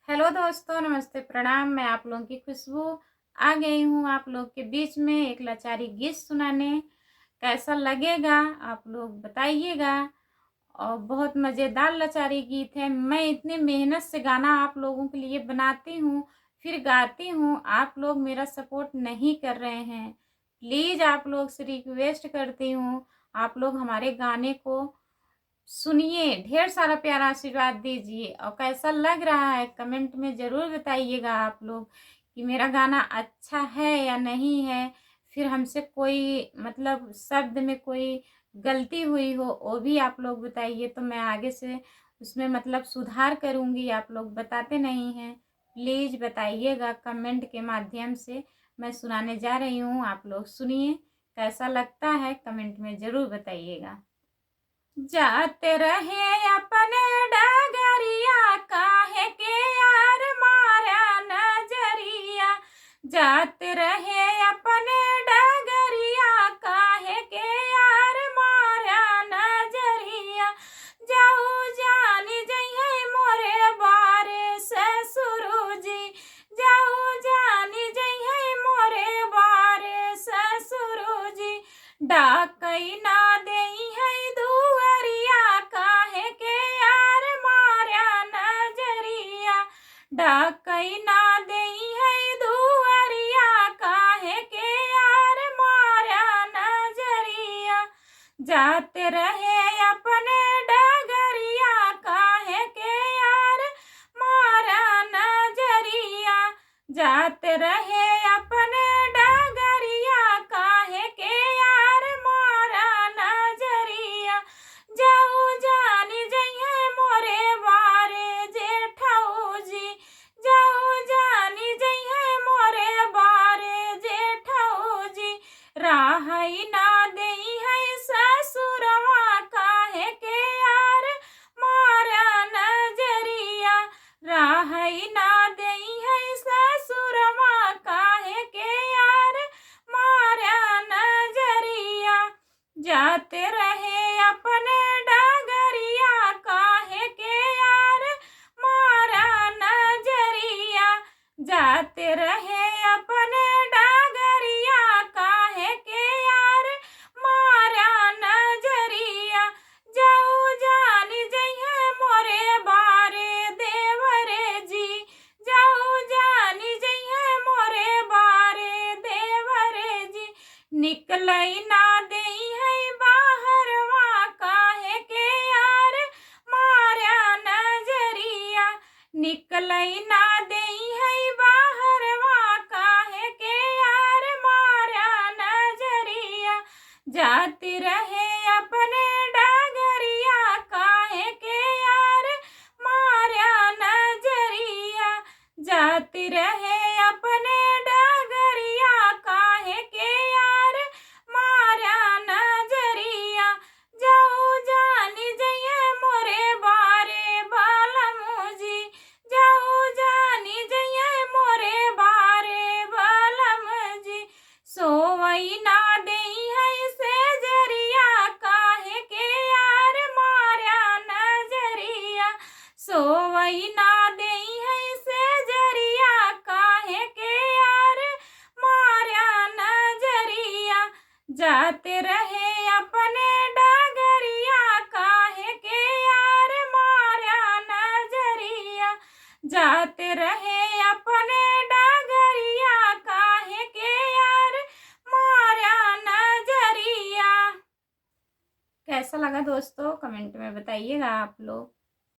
Hello दोस्तों, नमस्ते, प्रणाम। मैं आप लोगों की खुशबू आ गई हूँ आप लोग के बीच में एक लाचारी गीत सुनाने। कैसा लगेगा आप लोग बताइएगा। और बहुत मज़ेदार लाचारी गीत है। मैं इतनी मेहनत से गाना आप लोगों के लिए बनाती हूँ, फिर गाती हूँ, आप लोग मेरा सपोर्ट नहीं कर रहे हैं। प्लीज़ आप लोग से रिक्वेस्ट करती हूँ, आप लोग हमारे गाने को सुनिए, ढेर सारा प्यारा आशीर्वाद दीजिए। और कैसा लग रहा है कमेंट में ज़रूर बताइएगा आप लोग कि मेरा गाना अच्छा है या नहीं है। फिर हमसे कोई मतलब शब्द में कोई गलती हुई हो वो भी आप लोग बताइए, तो मैं आगे से उसमें मतलब सुधार करूँगी। आप लोग बताते नहीं हैं, प्लीज़ बताइएगा कमेंट के माध्यम से। मैं सुनाने जा रही हूँ, आप लोग सुनिए। कैसा लगता है कमेंट में ज़रूर बताइएगा। जाते रहे अपने डगरिया, काहे के यार मारा नजरिया। जाते रहे अपने डगरिया, काहे के यार मारा नजरिया। जाऊ जानी जइहे मोरे बारे ससुरु जी। जाऊ जानी जइहे मोरे बारे ससुरु जी। डाकई ना देई है दुअरिया, काहे के यार मारा नजरिया। डाकई ना देई है दुअरिया, काहे के यार मारा नजरिया। जाते रहे अपने डगरिया, काहे के यार मारा नजरिया। जाते रहे अपने डगरिया, काहे के यार मारा नजरिया। जाऊ जानी जइहे मोरे बारे जेठऊ जी। जाऊ जानी जइहे मोरे बारे जेठऊ जी। राहई ना देई है ससुरवा, काहे के यार मारा नजरिया। राहई ना देई है ससुरवा, काहे के यार मारा नजरिया। जाते रहे अपने डगरिया, काहे के यार मारा नजरिया। जाते रहे अपने डगरिया, काहे के यार मारा नजरिया। जाऊ जानी जइहे मोरे बारे देवरे जी। जाऊ जानी जइहे मोरे बारे देवरे जी। निकलई ना देई है बाहरवा, काहे के यार मारा नजरिया। निकलई ना देई है बाहरवा, काहे के यार मारा नजरिया। जाती रहे अपने डगरिया, काहे के यार मारा नजरिया। जाती रहे अपने डगरिया, काहे के यार मारा नजरिया। जाऊ जानी जइहे मोरे बारे बालमू जी। जाऊ जानी जइहे मोरे बारे बालम जी। सोवई ना देई है सेजरिया, काहे के यार मारा नजरिया। सोवई ना देई है सेजरिया, काहे के यार मारा नजरिया। जाते रहे अपने डगरिया, काहे के यार मारा नजरिया। जाते रहे अपने डगरिया, काहे के यार मारा नजरिया। कैसा लगा दोस्तों कमेंट में बताइएगा आप लोग।